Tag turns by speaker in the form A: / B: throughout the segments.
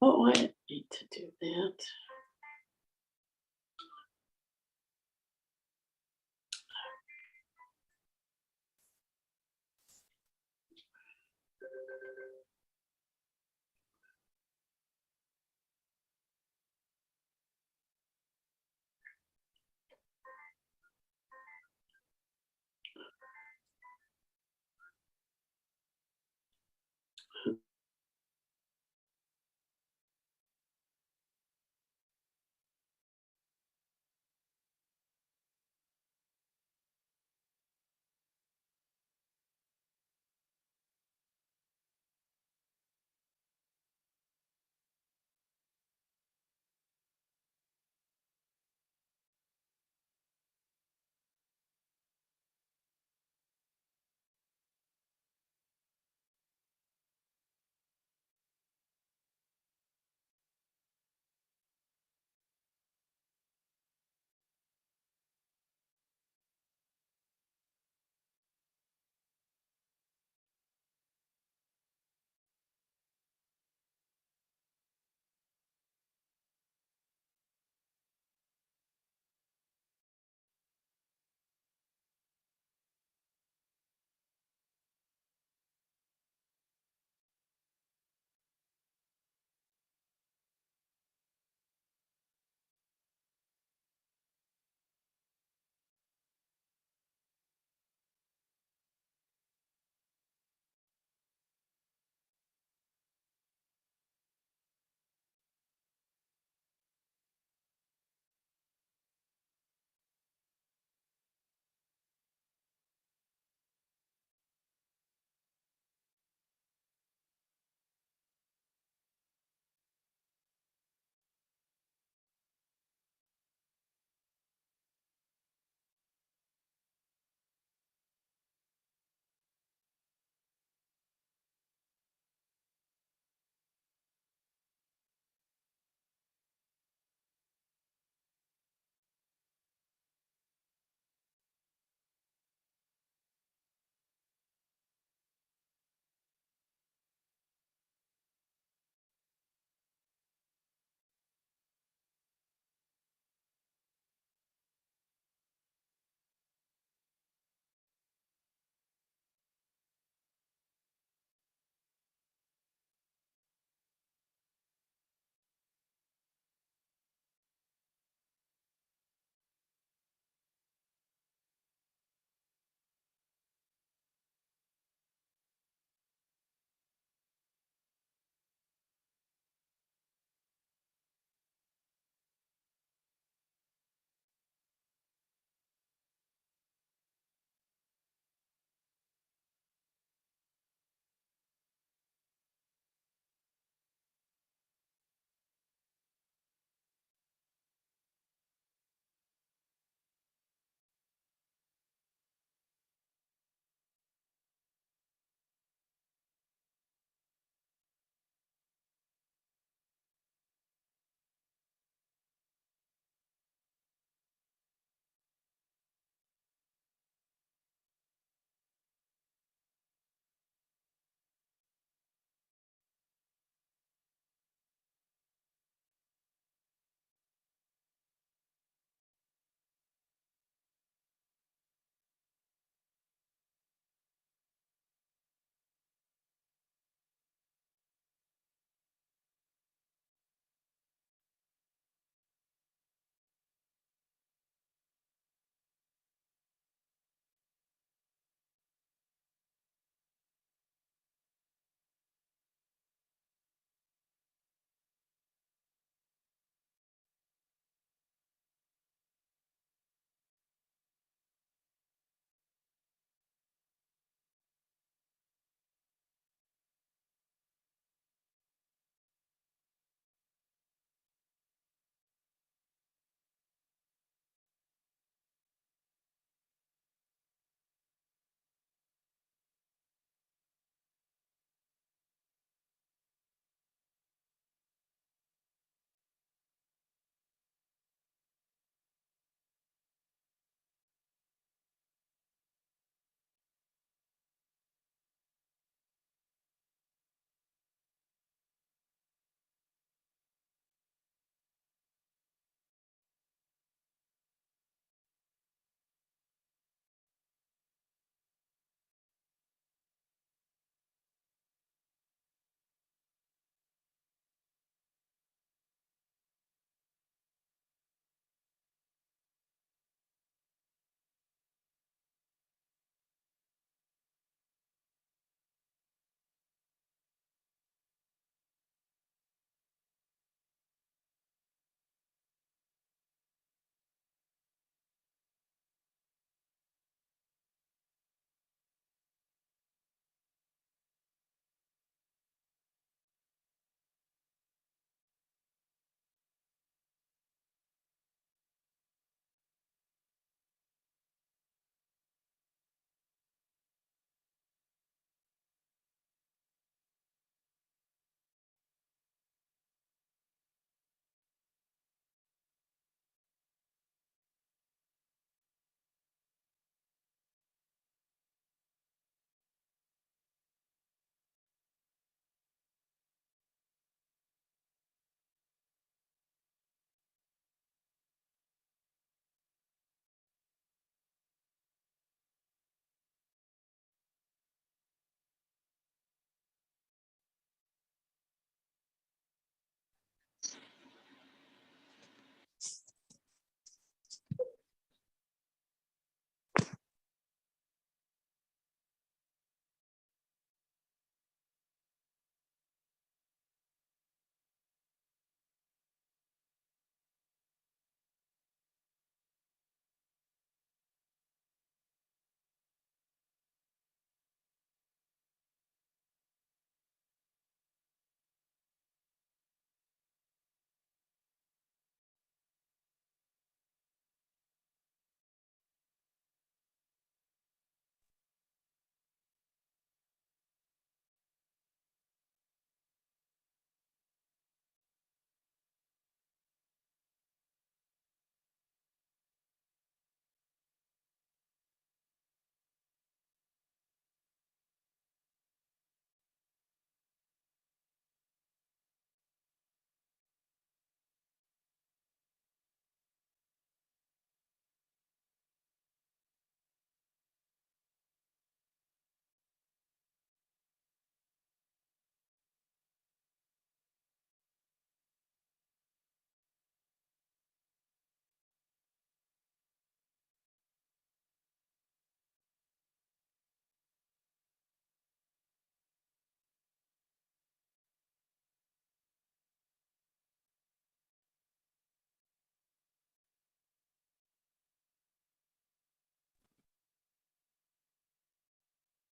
A: Oh, I didn't need to do that.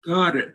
B: Got it.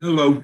B: Hello.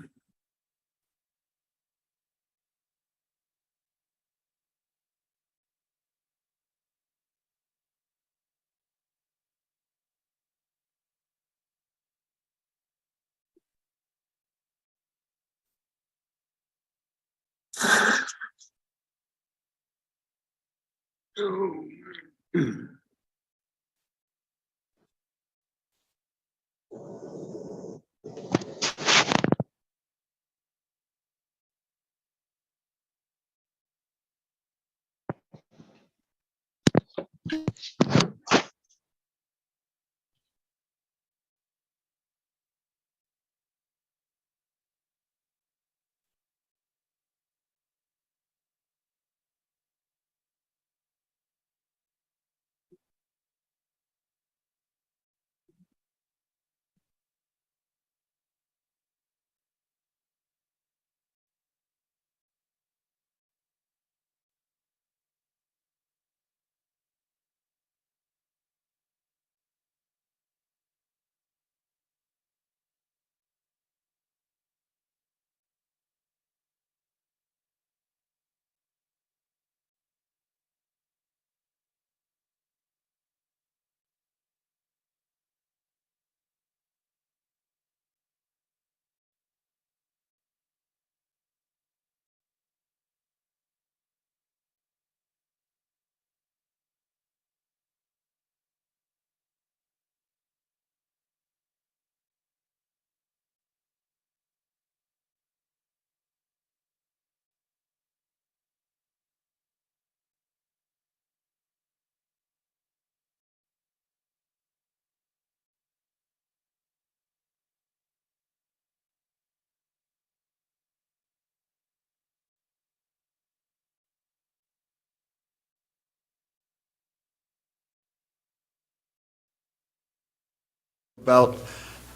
C: About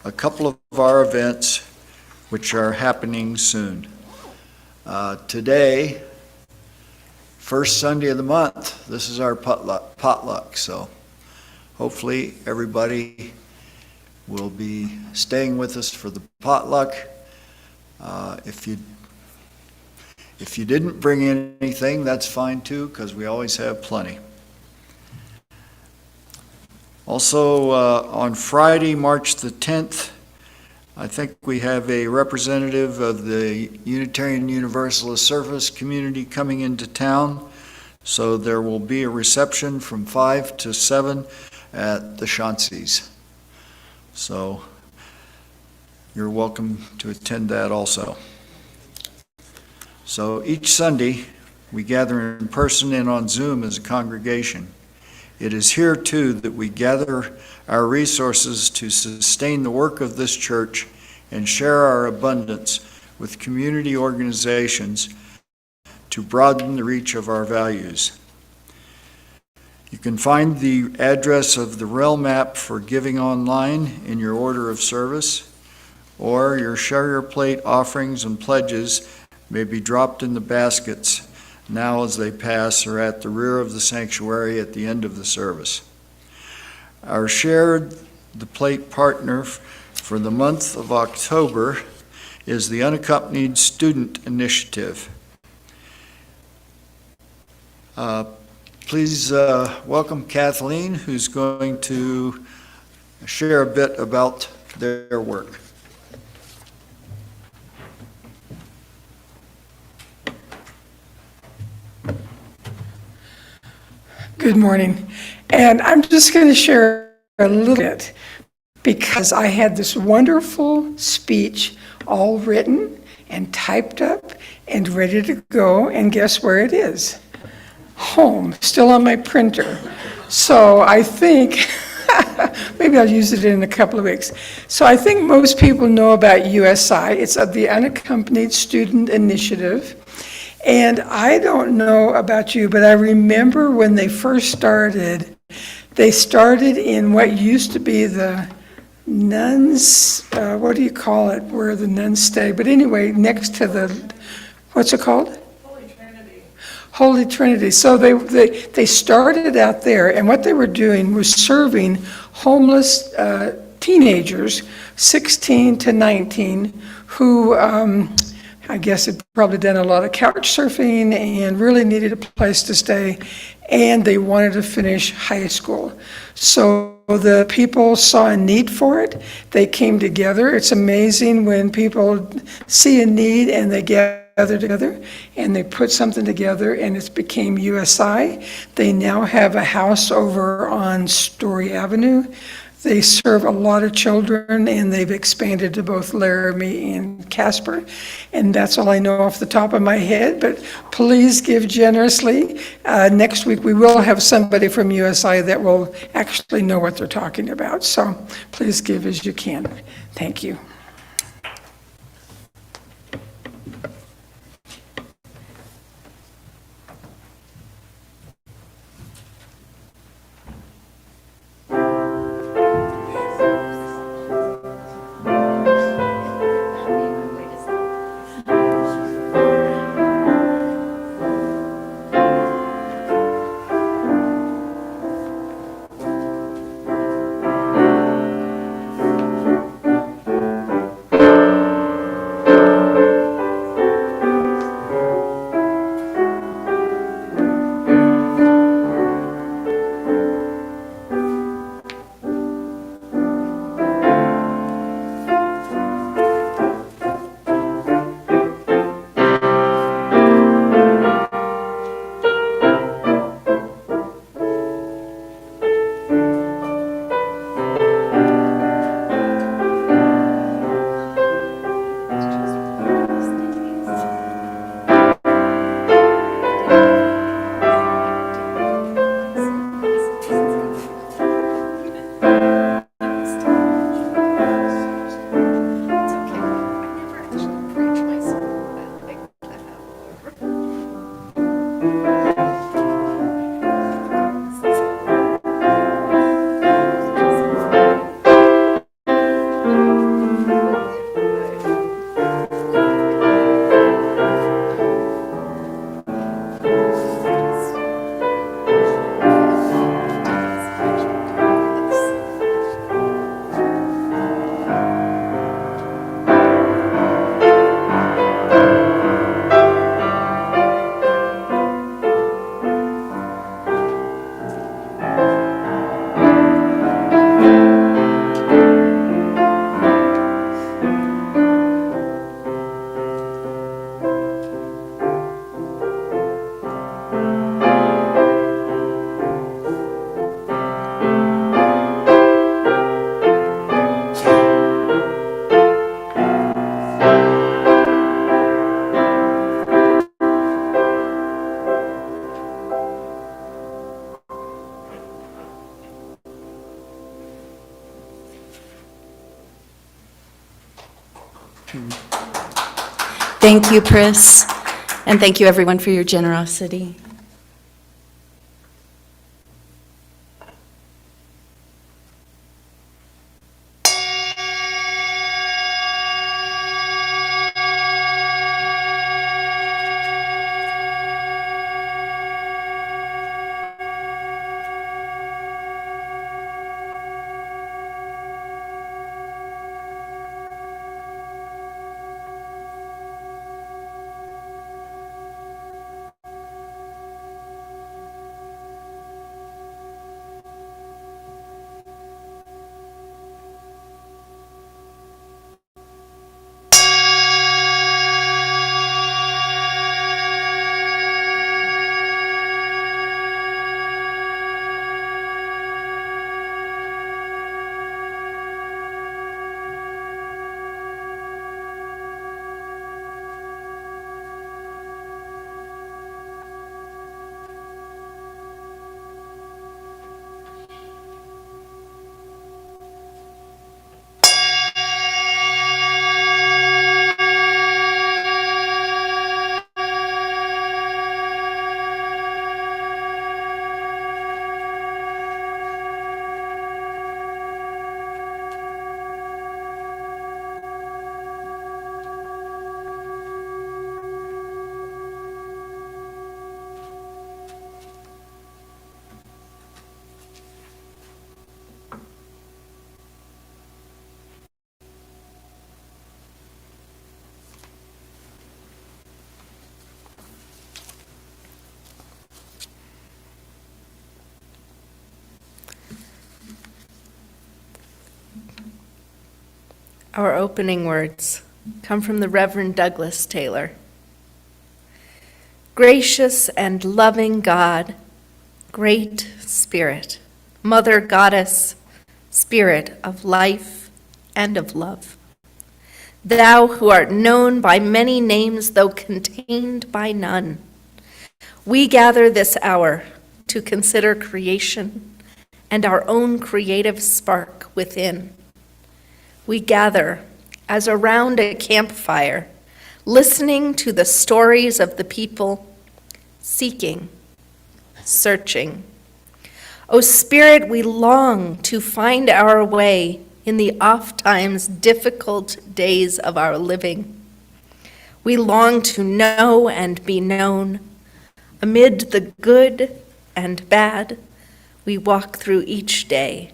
C: a couple of our events which are happening soon. Today, first Sunday of the month, this is our potluck, so hopefully everybody will be staying with us for the potluck. If you didn't bring in anything, that's fine too, because we always have plenty. Also, on Friday, March the 10th, I think we have a representative of the Unitarian Universalist Service community coming into town. So there will be a reception from 5 to 7 at the Chauncy's. So you're welcome to attend that also. So each Sunday, we gather in person and on Zoom as a congregation. It is here, too, that we gather our resources to sustain the work of this church and share our abundance with community organizations to broaden the reach of our values. You can find the address of the REL map for giving online in your order of service, or your Share Your Plate offerings and pledges may be dropped in the baskets now as they pass or at the rear of the sanctuary at the end of the service. Our Share the Plate partner for the month of October is the Unaccompanied Student Initiative. Please welcome Kathleen, who's going to share a bit about their work.
D: Good morning. And I'm just going to share a little bit because I had this wonderful speech all written and typed up and ready to go, and guess where it is? Home, still on my printer. So I think, maybe I'll use it in a couple of weeks. So I think most people know about USI. It's the Unaccompanied Student Initiative. And I don't know about you, but I remember when they first started, they started in what used to be the nuns, what do you call it, where the nuns stay? But anyway, next to the, what's it called? Holy Trinity. So they started out there, and what they were doing was serving homeless teenagers, 16 to 19, who I guess had probably done a lot of couch surfing and really needed a place to stay, and they wanted to finish high school. So the people saw a need for it. They came together. It's amazing when people see a need and they gather together and they put something together, and it's became USI. They now have a house over on Story Avenue. They serve a lot of children, and they've expanded to both Laramie and Casper. And that's all I know off the top of my head, but please give generously. Next week, we will have somebody from USI that will actually know what they're talking about. So please give as you can. Thank you.
E: Thank you, Pris, and thank you everyone for your generosity. Our opening words come from the Reverend Douglas Taylor. Gracious and loving God, Great Spirit, Mother Goddess, Spirit of life and of love, Thou who art known by many names, though contained by none, we gather this hour to consider creation and our own creative spark within. We gather as around a campfire, listening to the stories of the people, seeking, searching. O Spirit, we long to find our way in the oft-times difficult days of our living. We long to know and be known. Amid the good and bad, we walk through each day.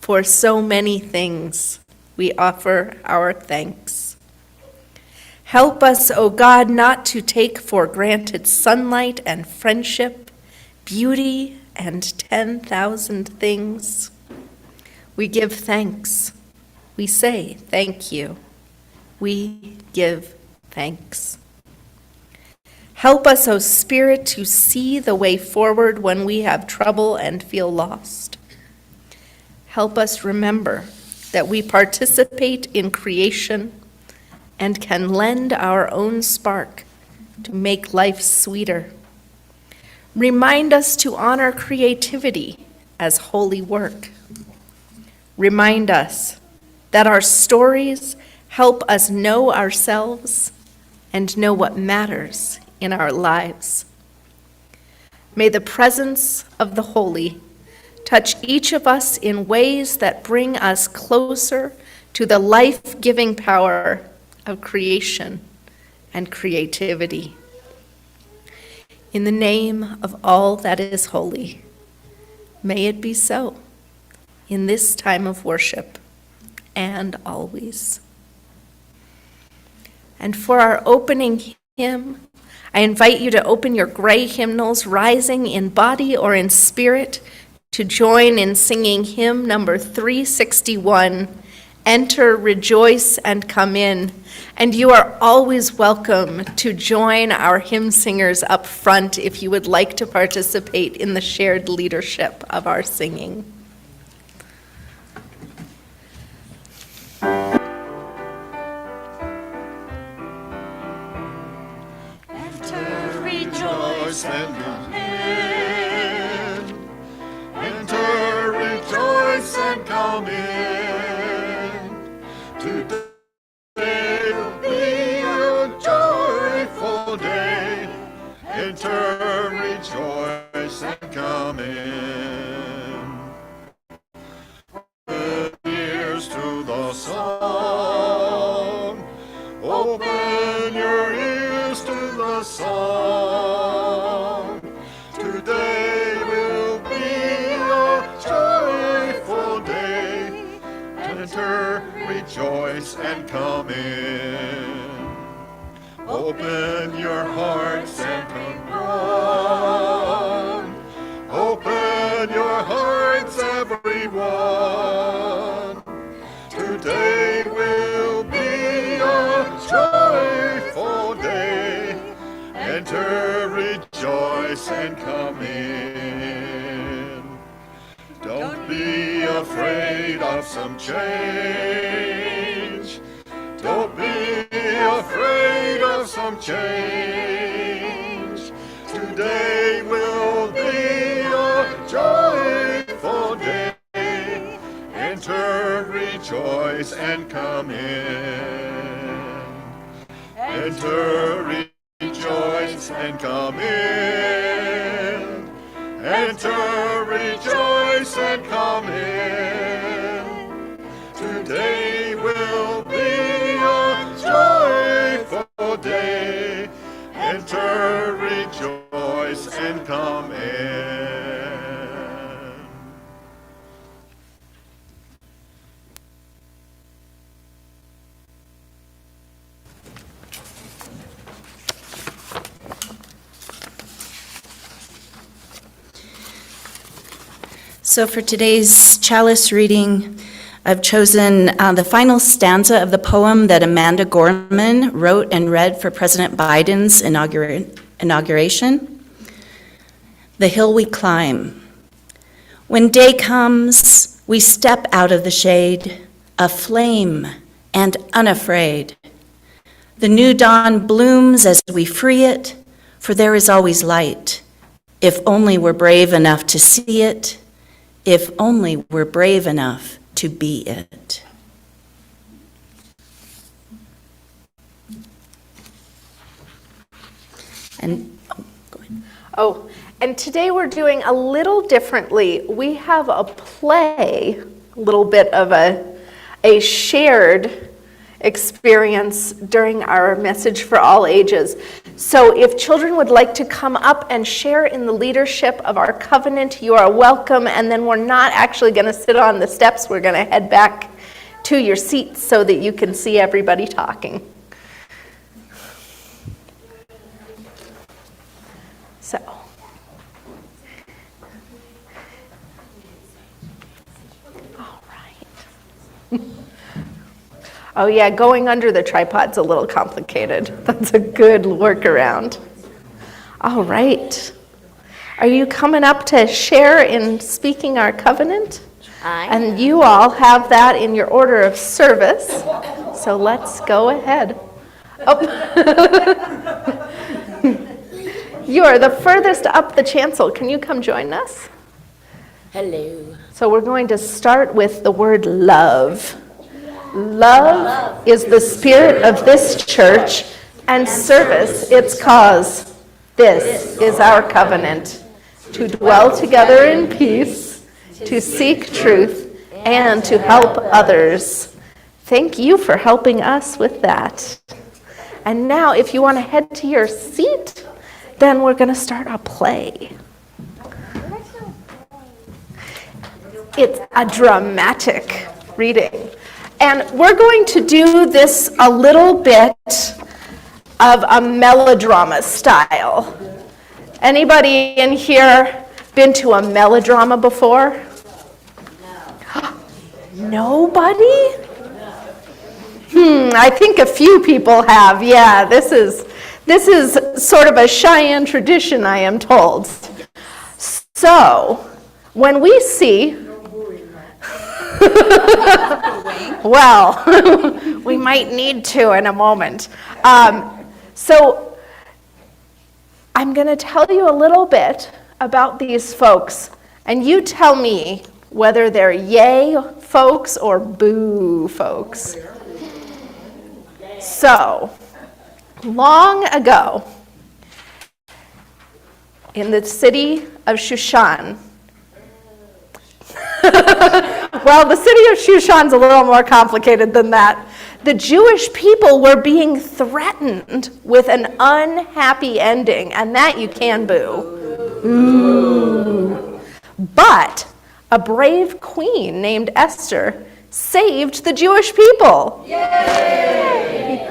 E: For so many things, we offer our thanks. Help us, O God, not to take for granted sunlight and friendship, beauty and 10,000 things. We give thanks. We say thank you. We give thanks. Help us, O Spirit, to see the way forward when we have trouble and feel lost. Help us remember that we participate in creation and can lend our own spark to make life sweeter. Remind us to honor creativity as holy work. Remind us that our stories help us know ourselves and know what matters in our lives. May the presence of the holy touch each of us in ways that bring us closer to the life-giving power of creation and creativity. In the name of all that is holy, may it be so in this time of worship and always. And for our opening hymn, I invite you to open your gray hymnals, rising in body or in spirit, to join in singing hymn number 361, Enter, Rejoice, and Come In. And you are always welcome to join our hymn singers up front if you would like to participate in the shared leadership of our singing.
F: Enter, rejoice, and come in. Enter, rejoice, and come in. Today will be a joyful day. Enter, rejoice, and come in. Open ears to the song. Open your ears to the song. Today will be a joyful day. Enter, rejoice, and come in. Open your hearts and run. Open your hearts, everyone. Today will be a joyful day. Enter, rejoice, and come in. Don't be afraid of some change. Don't be afraid of some change. Today will be a joyful day. Enter, rejoice, and come in. Enter, rejoice, and come in. Enter, rejoice, and come in. Today will be a joyful day. Enter, rejoice, and come in.
E: So for today's chalice reading,
G: I've chosen the final stanza of the poem that Amanda Gorman wrote and read for President Biden's inauguration. The hill we climb. When day comes, we step out of the shade, aflame and unafraid. The new dawn blooms as we free it, for there is always light. If only we're brave enough to see it, if only we're brave enough to be it. And go ahead.
E: Oh, and today we're doing a little differently. We have a play, a little bit of a shared experience during our Message for All Ages. So if children would like to come up and share in the leadership of our covenant, you are welcome. And then we're not actually going to sit on the steps. We're going to head back to your seats so that you can see everybody talking. So. All right. Oh yeah, going under the tripod's a little complicated. That's a good workaround. All right. Are you coming up to share in speaking our covenant? And you all have that in your order of service. So let's go ahead. Oh. You are the furthest up the chancel. Can you come join us?
G: Hello.
E: So we're going to start with the word love. Love is the spirit of this church, and service its cause. This is our covenant, to dwell together in peace, to seek truth, and to help others. Thank you for helping us with that. And now, if you want to head to your seat, then we're going to start a play. It's a dramatic reading. And we're going to do this a little bit of a melodrama style. Anybody in here been to a melodrama before? No. Nobody? I think a few people have. Yeah, this is sort of a Cheyenne tradition, I am told. So, when we see well, we might need to in a moment. So I'm going to tell you a little bit about these folks, and you tell me whether they're yay folks or boo folks. So, long ago, in the city of Shushan, well, the city of Shushan's a little more complicated than that. The Jewish people were being threatened with an unhappy ending, and that you can boo. Ooh. But a brave queen named Esther saved the Jewish people. Yay!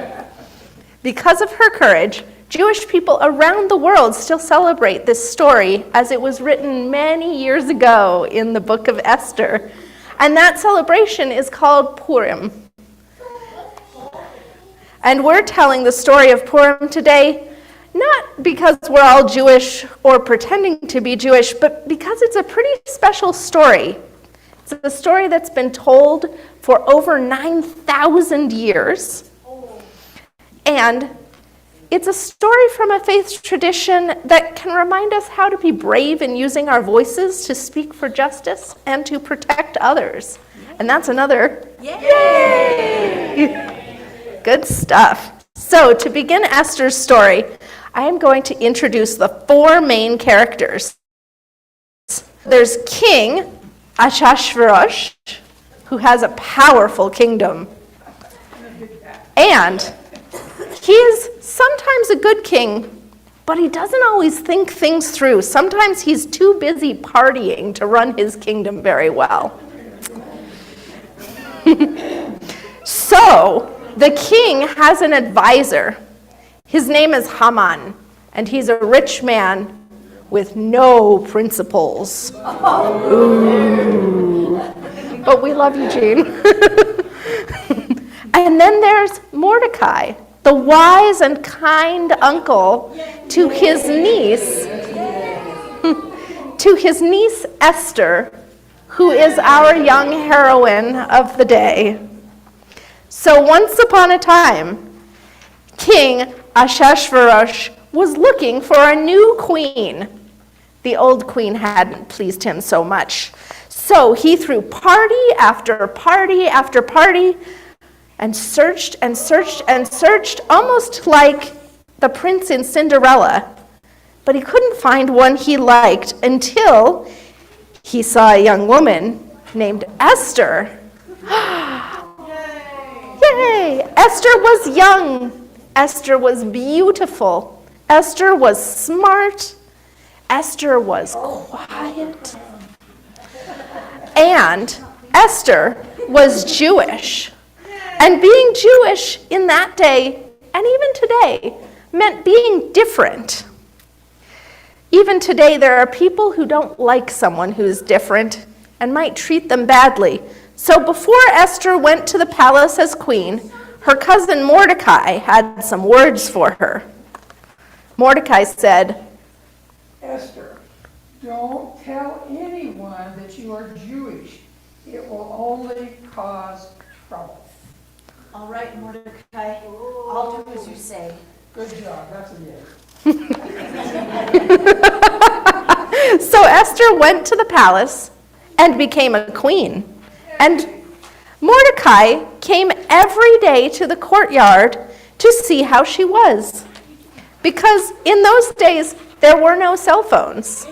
E: Because of her courage, Jewish people around the world still celebrate this story as it was written many years ago in the book of Esther. And that celebration is called Purim. And we're telling the story of Purim today, not because we're all Jewish or pretending to be Jewish, but because it's a pretty special story. It's a story that's been told for over 9,000 years. And it's a story from a faith tradition that can remind us how to be brave in using our voices to speak for justice and to protect others. And that's another yay! Good stuff. So to begin Esther's story, I am going to introduce the four main characters. There's King Ahasuerus, who has a powerful kingdom. And he's sometimes a good king, but he doesn't always think things through. Sometimes he's too busy partying to run his kingdom very well. So, the king has an advisor. His name is Haman, and he's a rich man with no principles. Ooh. But we love you, Jean. And then there's Mordecai, the wise and kind uncle to his niece, Esther, who is our young heroine of the day. So once upon a time, King Ahasuerus was looking for a new queen. The old queen hadn't pleased him so much. So he threw party after party after party and searched and searched and searched, almost like the prince in Cinderella. But he couldn't find one he liked until he saw a young woman named Esther. Yay! Esther was young. Esther was beautiful. Esther was smart. Esther was quiet. And Esther was Jewish. And being Jewish in that day, and even today, meant being different. Even today, there are people who don't like someone who's different and might treat them badly. So before Esther went to the palace as queen, her cousin Mordecai had some words for her. Mordecai said,
D: Esther, don't tell anyone that you are Jewish. It will only cause trouble.
H: All right, Mordecai, I'll do as you say.
D: Good job, that's a yes.
E: So Esther went to the palace and became a queen. And Mordecai came every day to the courtyard to see how she was. Because in those days, there were no cell phones.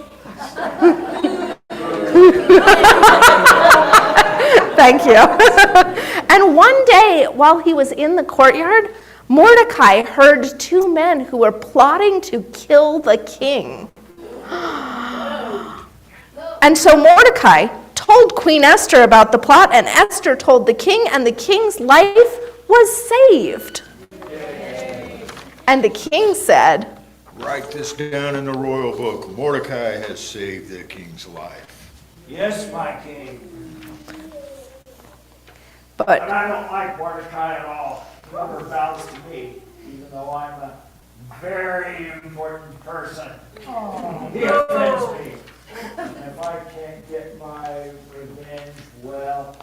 E: Thank you. And one day, while he was in the courtyard, Mordecai heard two men who were plotting to kill the king. And so Mordecai told Queen Esther about the plot, and Esther told the king, and the king's life was saved. And the king said,
F: Write this down in the royal book. Mordecai has saved the king's life.
I: Yes, my king.
E: but
I: But I don't like Mordecai at all. He never bows to me, even though I'm a very important person. He offends me. And if I can't get my revenge, well,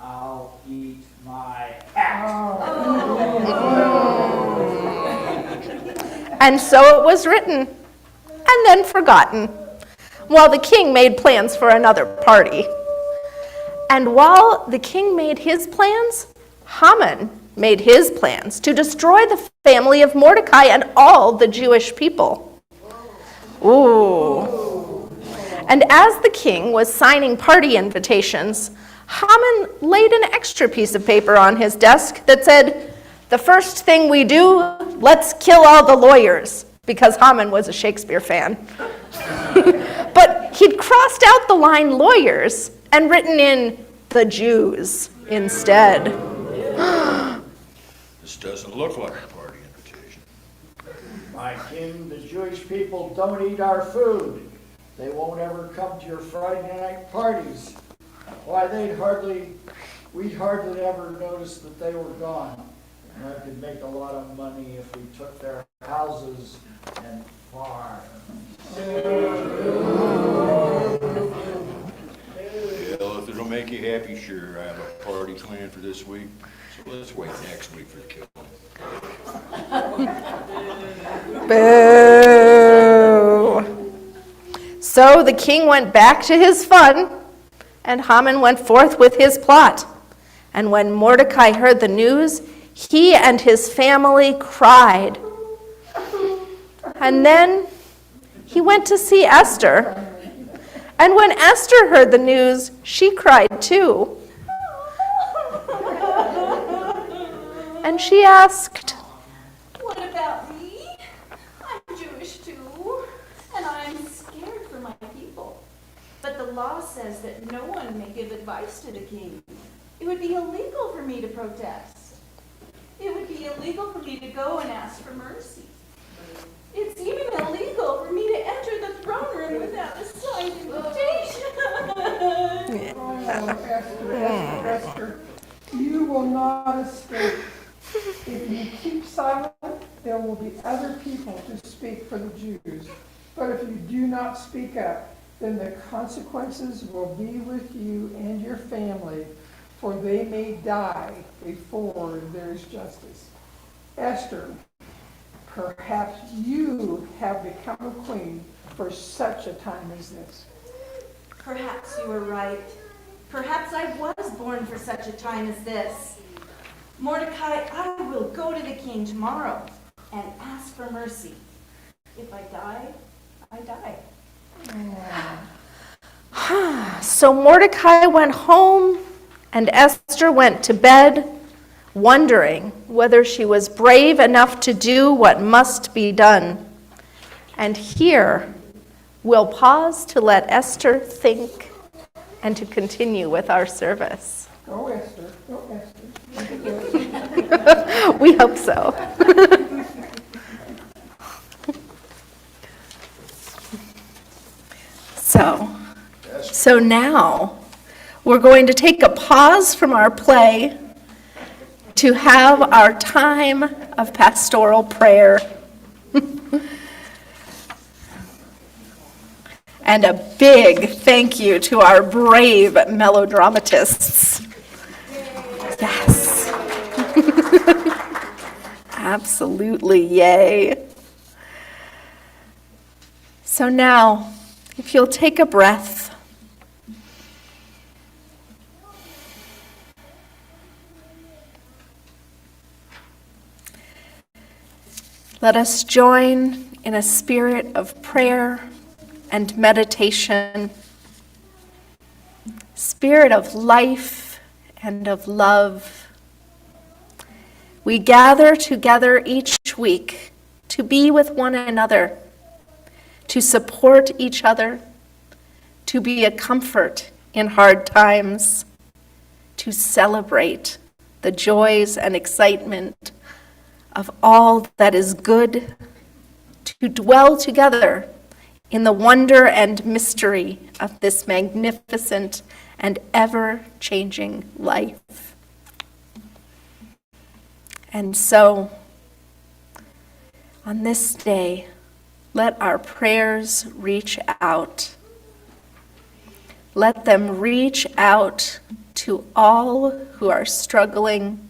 I: I'll eat my hat.
E: And so it was written, and then forgotten, while the king made plans for another party. And while the king made his plans, Haman made his plans to destroy the family of Mordecai and all the Jewish people. Ooh. And as the king was signing party invitations, Haman laid an extra piece of paper on his desk that said, "The first thing we do, let's kill all the lawyers," because Haman was a Shakespeare fan. But he'd crossed out the line lawyers and written in the Jews instead.
F: This doesn't look like a party invitation.
I: My king, the Jewish people don't eat our food. They won't ever come to your Friday night parties. Why, we'd hardly ever notice that they were gone. And I could make a lot of money if we took their houses and farms.
F: Well, if it'll make you happy, sure, I have a party planned for this week. So let's wait next week for the killing.
E: Boo! So the king went back to his fun, and Haman went forth with his plot. And when Mordecai heard the news, he and his family cried. And then he went to see Esther. And when Esther heard the news, she cried too. And she asked,
H: What about me? I'm Jewish too, and I'm scared for my people. But the law says that no one may give advice to the king. It would be illegal for me to protest. It would be illegal for me to go and ask for mercy. It's even illegal for me to enter the throne room without a signed invitation.
D: Esther. will not escape. If you keep silent, there will be other people to speak for the Jews. But if you do not speak up, then the consequences will be with you and your family, for they may die before there is justice. Esther, perhaps you have become a queen for such a time as this.
H: Perhaps you were right. Perhaps I was born for such a time as this. Mordecai, I will go to the king tomorrow and ask for mercy. If I die, I die.
E: So Mordecai went home, and Esther went to bed, wondering whether she was brave enough to do what must be done. And here, we'll pause to let Esther think and to continue with our service.
D: Go, Esther. Go, Esther.
E: We hope so. So now we're going to take a pause from our play to have our time of pastoral prayer. And a big thank you to our brave melodramatists. Yes. Absolutely, yay. So now, if you'll take a breath, let us join in a spirit of prayer and meditation, spirit of life and of love. We gather together each week to be with one another, to support each other, to be a comfort in hard times, to celebrate the joys and excitement of all that is good, to dwell together in the wonder and mystery of this magnificent and ever-changing life. And so, on this day, let our prayers reach out. Let them reach out to all who are struggling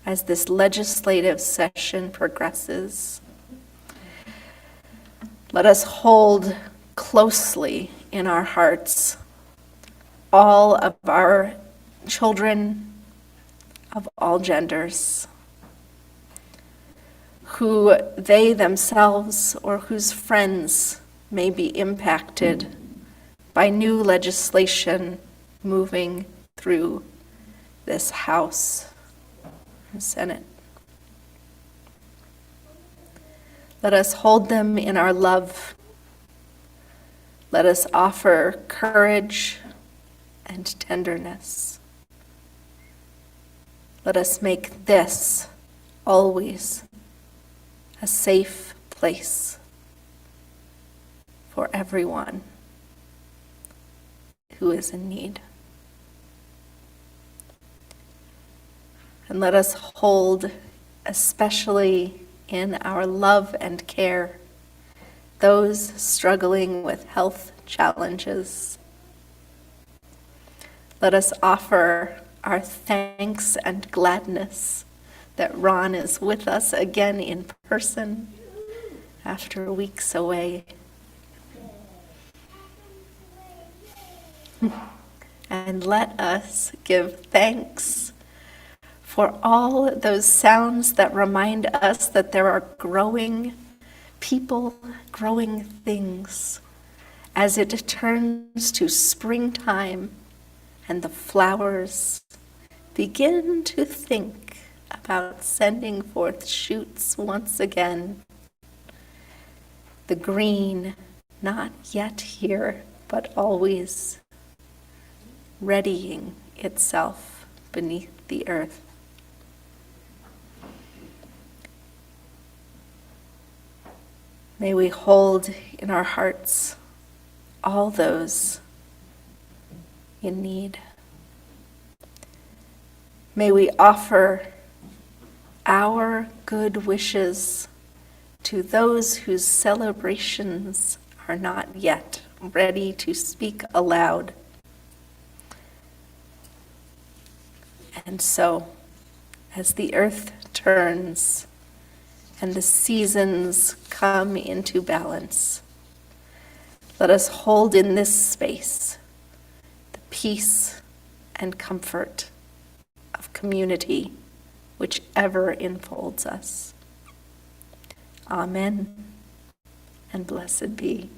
E: as this legislative session progresses. Let us hold closely in our hearts all of our children of all genders, who they themselves or whose friends may be impacted by new legislation moving through this House and Senate. Let us hold them in our love. Let us offer courage and tenderness. Let us make this always a safe place for everyone who is in need. And let us hold, especially in our love and care, those struggling with health challenges. Let us offer our thanks and gladness that Ron is with us again in person after weeks away. And let us give thanks for all those sounds that remind us that there are growing people, growing things, as it turns to springtime and the flowers begin to think about sending forth shoots once again. The green, not yet here, but always readying itself beneath the earth. May we hold in our hearts all those in need. May we offer our good wishes to those whose celebrations are not yet ready to speak aloud. And so, as the earth turns and the seasons come into balance, let us hold in this space the peace and comfort of community which ever enfolds us. Amen, and blessed be.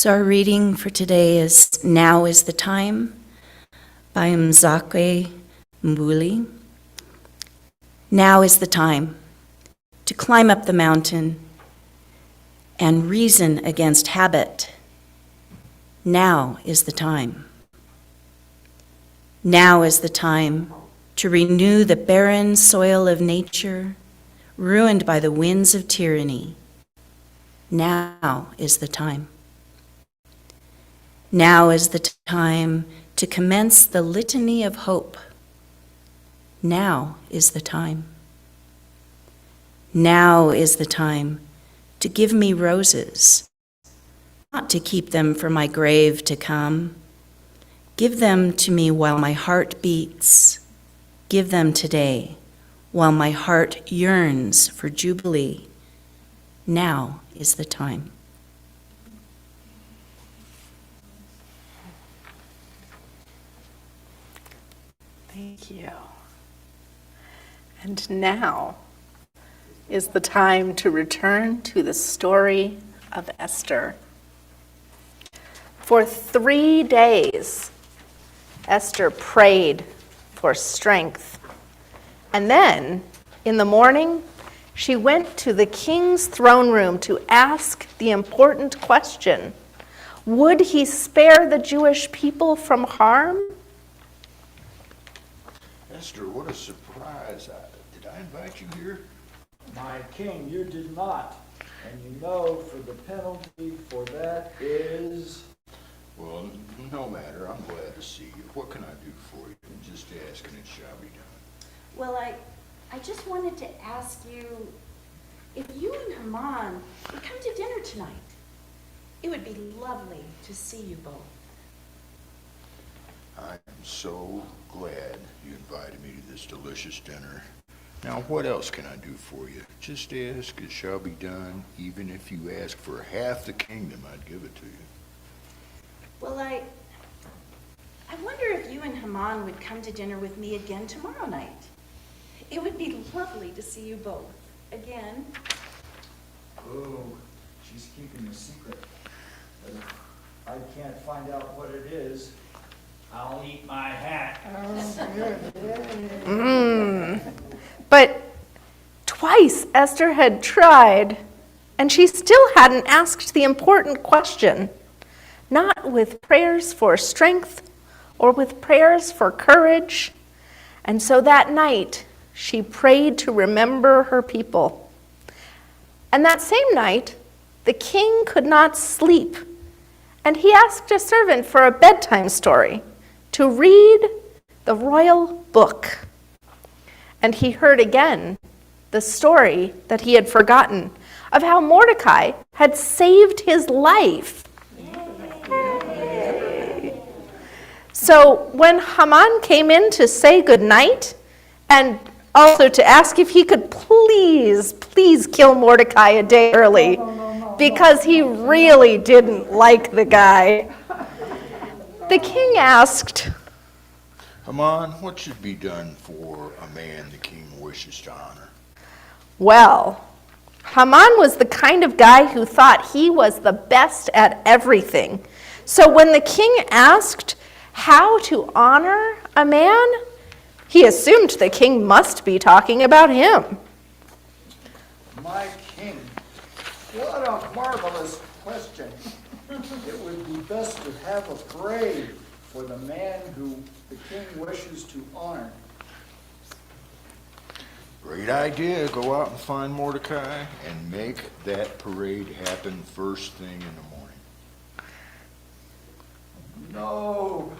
G: So our reading for today is Now is the Time by Mzakwe Mbuli. Now is the time to climb up the mountain and reason against habit. Now is the time. Now is the time to renew the barren soil of nature, ruined by the winds of tyranny. Now is the time. Now is the time to commence the litany of hope. Now is the time. Now is the time to give me roses, not to keep them for my grave to come. Give them to me while my heart beats. Give them today while my heart yearns for jubilee. Now is the time.
A: Thank you. And now is the time to return to the story of Esther. For 3 days, Esther prayed for strength. And then, in the morning, she went to the king's throne room to ask the important question: would he spare the Jewish people from harm?
F: Esther, what a surprise. Did I invite you here?
I: My king, you did not. And you know, for the penalty for that is...
F: Well, no matter. I'm glad to see you. What can I do for you? Just ask and it shall be done.
H: Well, I just wanted to ask you if you and Haman would come to dinner tonight. It would be lovely to see you both.
F: I am so glad you invited me to this delicious dinner. Now, what else can I do for you? Just ask, it shall be done. Even if you ask for half the kingdom, I'd give it to you.
H: Well, I wonder if you and Haman would come to dinner with me again tomorrow night. It would be lovely to see you both again.
I: Oh, she's keeping a secret. If I can't find out what it is, I'll eat my hat.
E: But twice Esther had tried, and she still hadn't asked the important question, not with prayers for strength or with prayers for courage. And so that night, she prayed to remember her people. And that same night, the king could not sleep, and he asked a servant for a bedtime story to read the royal book. And he heard again the story that he had forgotten of how Mordecai had saved his life. So when Haman came in to say goodnight and also to ask if he could please kill Mordecai a day early, because he really didn't like the guy, the king asked,
F: Haman, what should be done for a man the king wishes to honor?
E: well, Haman was the kind of guy who thought he was the best at everything. So when the king asked how to honor a man, he assumed the king must be talking about him.
I: My king, what a marvelous question. It would be best to have a parade for the man who the king wishes to honor.
F: Great idea. Go out and find Mordecai and make that parade happen first thing in the morning.
I: No,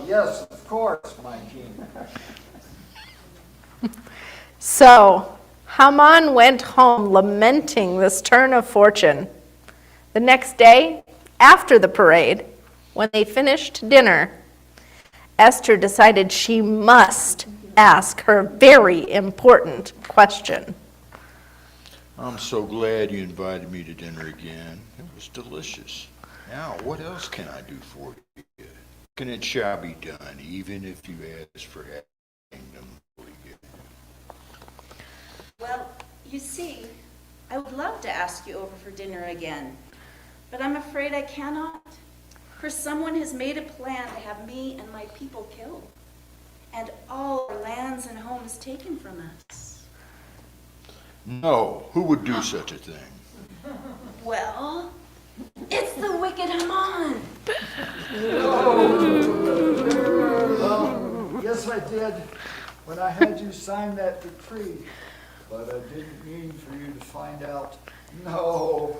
I: yes, of course, my king.
E: So Haman went home lamenting this turn of fortune. The next day, after the parade, when they finished dinner, Esther decided she must ask her very important question.
F: I'm so glad you invited me to dinner again. It was delicious. Now, what else can I do for you? And it shall be done, even if you ask for half the kingdom.
H: Well, you see, I would love to ask you over for dinner again, but I'm afraid I cannot. For someone has made a plan to have me and my people killed, and all our lands and homes taken from us.
F: No, who would do such a thing?
H: Well, it's the wicked Haman.
I: Well, yes, I did when I had you sign that decree, but I didn't mean for you to find out. No.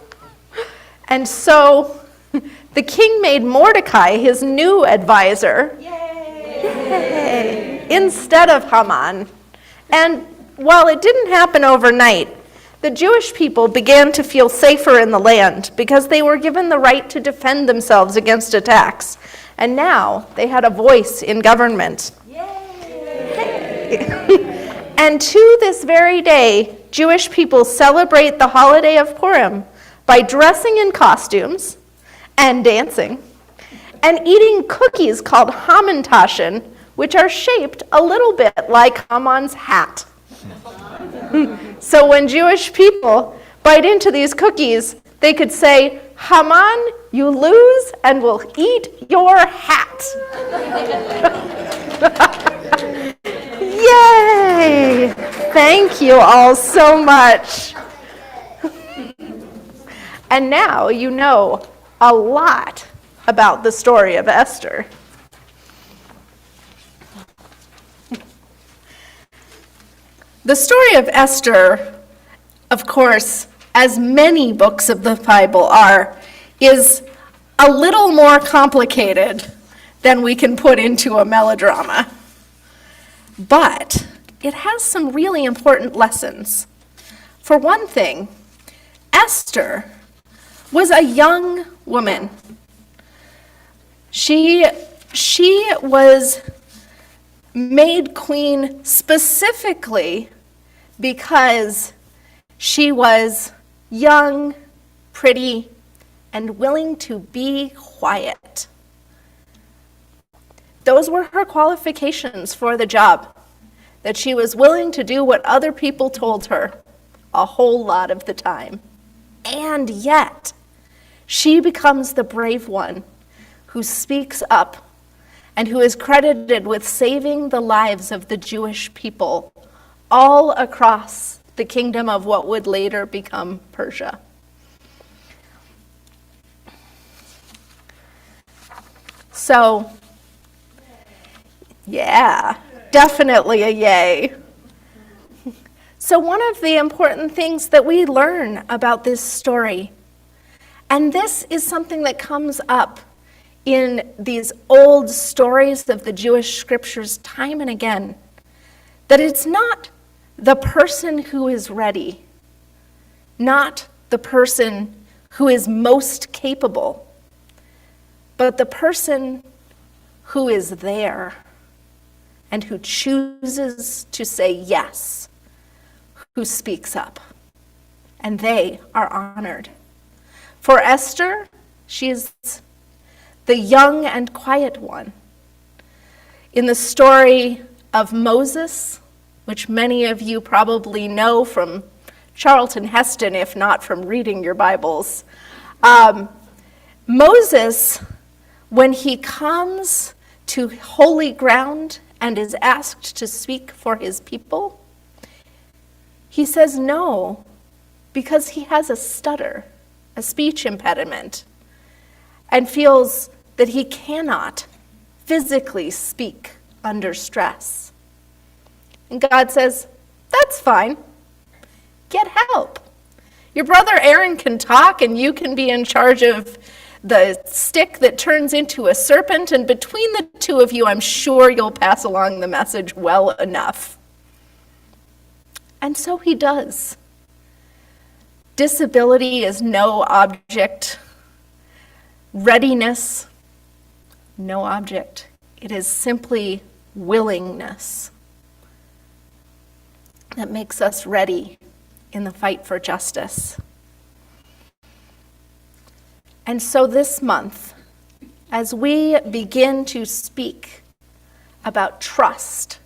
E: And so the king made Mordecai his new advisor.
H: Yay!
E: Instead of Haman. And while it didn't happen overnight, the Jewish people began to feel safer in the land because they were given the right to defend themselves against attacks. And now they had a voice in government.
H: Yay!
E: And to this very day,
A: Jewish people celebrate the holiday of Purim by dressing in costumes and dancing and eating cookies called Hamantaschen, which are shaped a little bit like Haman's hat. So when Jewish people bite into these cookies, they could say, Haman, you lose and we'll eat your hat. Yay! Thank you all so much. And now you know a lot about the story of Esther. The story of Esther, of course, as many books of the Bible are, is a little more complicated than we can put into a melodrama. But it has some really important lessons. For one thing, Esther was a young woman. She was made queen specifically because she was young, pretty, and willing to be quiet. Those were her qualifications for the job, that she was willing to do what other people told her a whole lot of the time. And yet, she becomes the brave one who speaks up and who is credited with saving the lives of the Jewish people all across the kingdom of what would later become Persia. So, yeah, definitely a yay. So one of the important things that we learn about this story, and this is something that comes up in these old stories of the Jewish scriptures time and again, that it's not the person who is ready, not the person who is most capable, but the person who is there and who chooses to say yes, who speaks up, and they are honored. For Esther, she is the young and quiet one. In the story of Moses, which many of you probably know from Charlton Heston, if not from reading your Bibles, Moses, when he comes to holy ground and is asked to speak for his people, he says no, because he has a stutter, a speech impediment, and feels that he cannot physically speak under stress. And God says, that's fine. Get help. Your brother Aaron can talk, and you can be in charge of the stick that turns into a serpent, and between the two of you, I'm sure you'll pass along the message well enough. And so he does. Disability is no object. Readiness, no object. It is simply willingness that makes us ready in the fight for justice. And so this month, as we begin to speak about trust,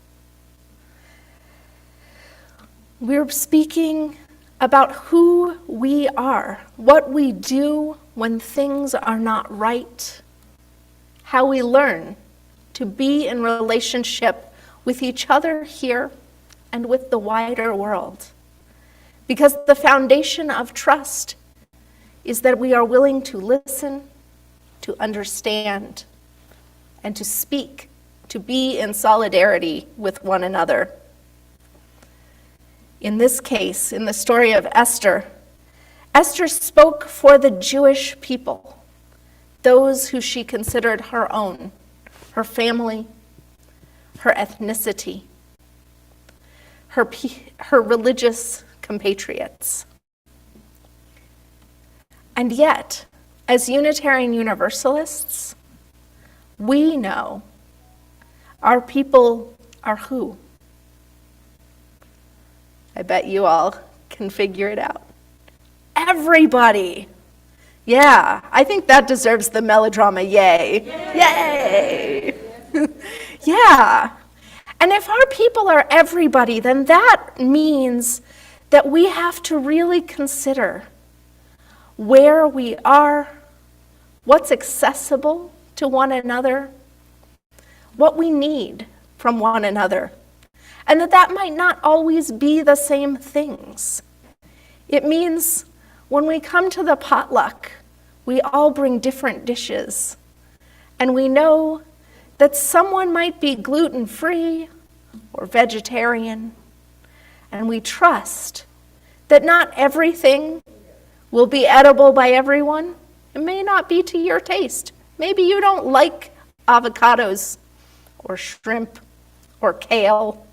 A: we're speaking about who we are, what we do when things are not right, how we learn to be in relationship with each other here and with the wider world. Because the foundation of trust is that we are willing to listen, to understand, and to speak, to be in solidarity with one another. In this case, in the story of Esther, Esther spoke for the Jewish people, those who she considered her own, her family, her ethnicity, her religious compatriots. And yet, as Unitarian Universalists, we know our people are who? I bet you all can figure it out. Everybody. Yeah, I think that deserves the melodrama yay. Yay! Yeah. And if our people are everybody, then that means that we have to really consider where we are, what's accessible to one another, what we need from one another, and that might not always be the same things. It means when we come to the potluck, we all bring different dishes, and we know that someone might be gluten-free or vegetarian, and we trust that not everything will be edible by everyone. It may not be to your taste. Maybe you don't like avocados or shrimp or kale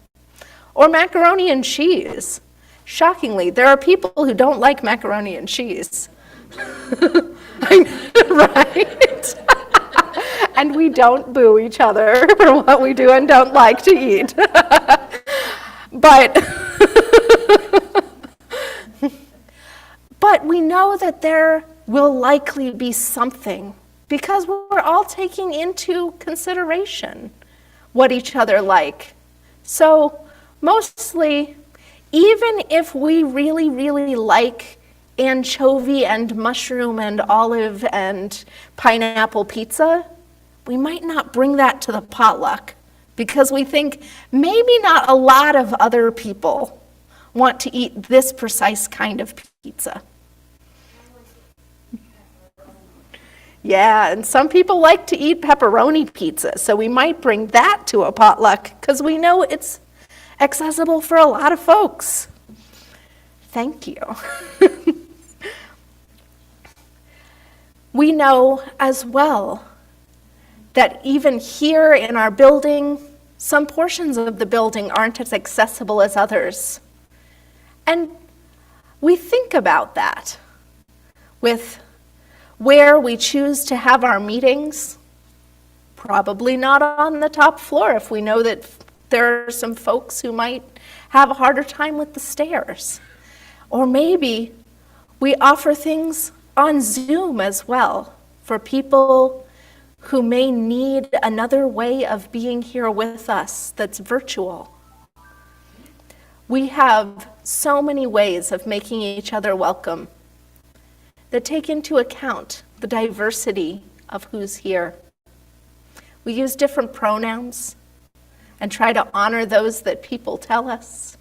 A: or macaroni and cheese. Shockingly, there are people who don't like macaroni and cheese. Right? And we don't boo each other for what we do and don't like to eat. But we know that there will likely be something, because we're all taking into consideration what each other like. So mostly, even if we really, really like anchovy and mushroom and olive and pineapple pizza, we might not bring that to the potluck because we think maybe not a lot of other people want to eat this precise kind of pizza. Yeah, and some people like to eat pepperoni pizza, so we might bring that to a potluck because we know it's accessible for a lot of folks. Thank you. We know as well that even here in our building, some portions of the building aren't as accessible as others. And we think about that with where we choose to have our meetings. Probably not on the top floor if we know that there are some folks who might have a harder time with the stairs. Or maybe we offer things on Zoom as well for people who may need another way of being here with us that's virtual. We have so many ways of making each other welcome that take into account the diversity of who's here. We use different pronouns and try to honor those that people tell us.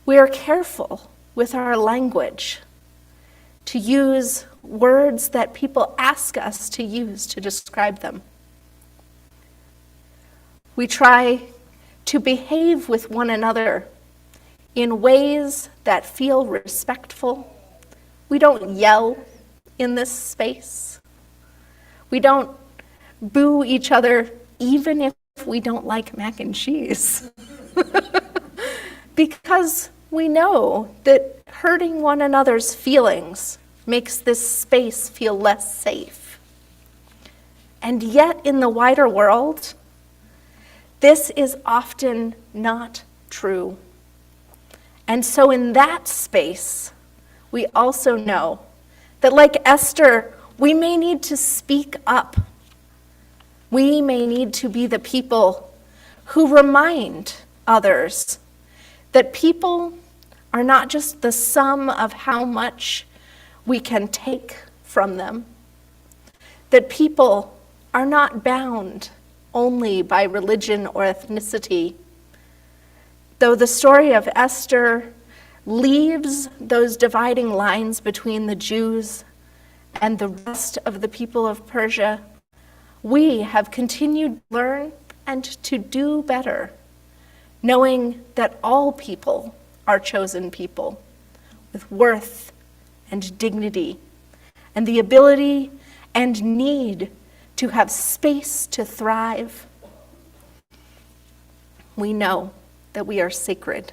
A: We are careful with our language to use words that people ask us to use to describe them. We try to behave with one another in ways that feel respectful. We don't yell in this space. We don't boo each other even if we don't like mac and cheese. Because we know that hurting one another's feelings makes this space feel less safe. And yet in the wider world, this is often not true. And so in that space, we also know that like Esther, we may need to speak up. We may need to be the people who remind others that people are not just the sum of how much we can take from them, that people are not bound only by religion or ethnicity. Though the story of Esther leaves those dividing lines between the Jews and the rest of the people of Persia, we have continued to learn and to do better, knowing that all people are chosen people with worth and dignity and the ability and need to have space to thrive. We know that we are sacred.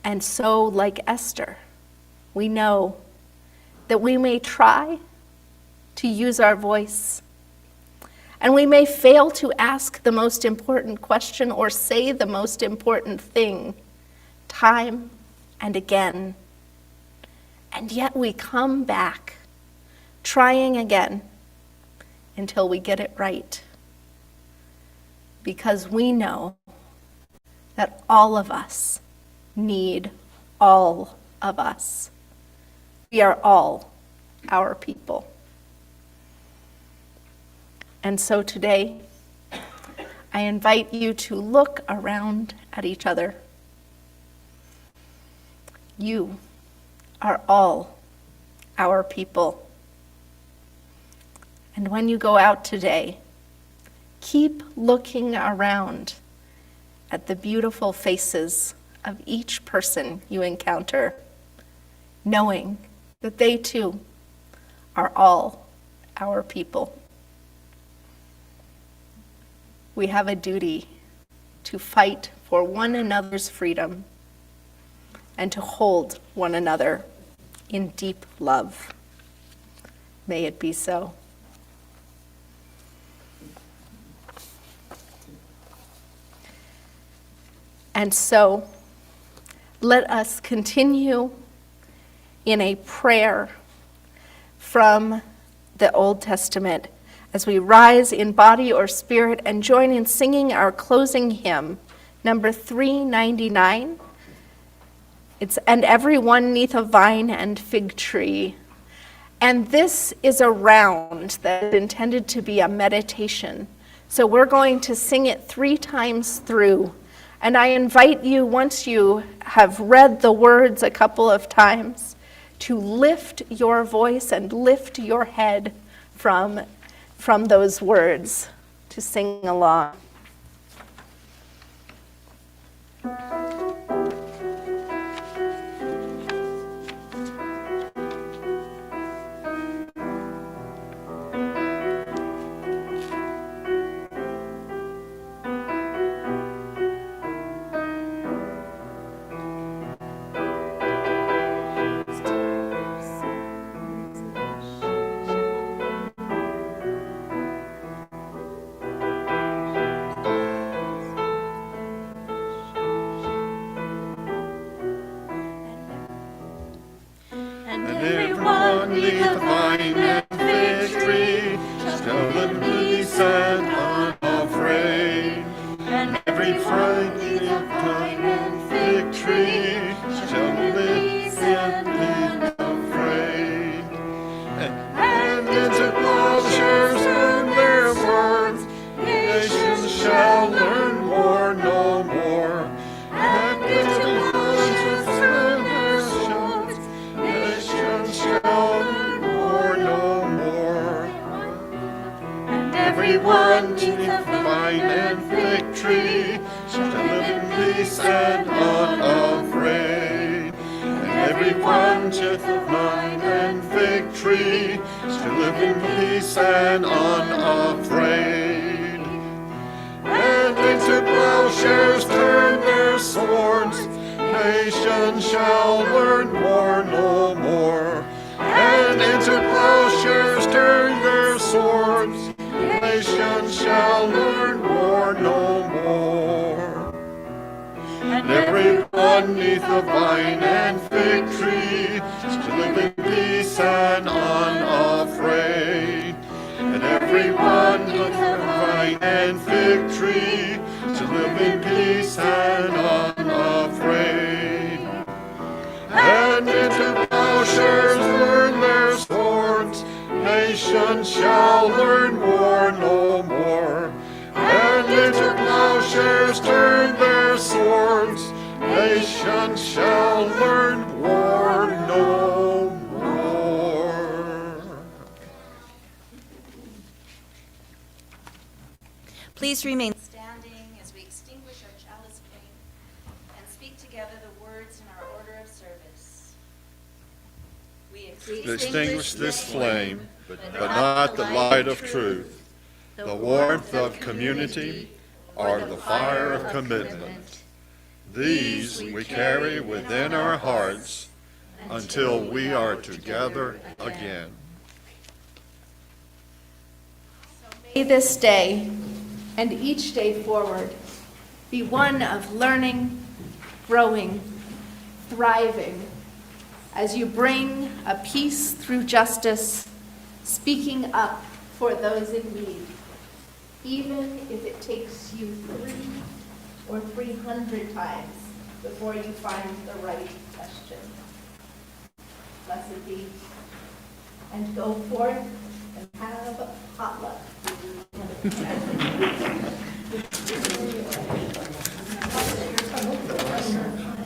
A: And so, like Esther, we know that we may try to use our voice, and we may fail to ask the most important question or say the most important thing time and again. And yet we come back, trying again until we get it right. Because we know that all of us need all of us. We are all our people. And so today, I invite you to look around at each other. You are all our people. And when you go out today, keep looking around at the beautiful faces of each person you encounter, knowing that they too are all our people. We have a duty to fight for one another's freedom and to hold one another in deep love. May it be so. And so, let us continue in a prayer from the Old Testament as we rise in body or spirit and join in singing our closing hymn, number 399. It's "And Everyone 'Neath a Vine and Fig Tree." And this is a round that is intended to be a meditation. So we're going to sing it 3 times through. And I invite you, once you have read the words a couple of times, to lift your voice and lift your head from those words, to sing along.
G: Please remain standing as we extinguish our chalice flame and speak together the words in our order of service. We
J: Extinguish this flame, but not the light of truth, the warmth of community, or the fire of commitment. These we carry within our hearts until we are together again.
A: May this day and each day forward be one of learning, growing, thriving as you bring a peace through justice, speaking up for those in need, even if it takes you 3 or 300 times before you find the right question. Blessed be, and go forth and have potluck.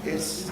K: It's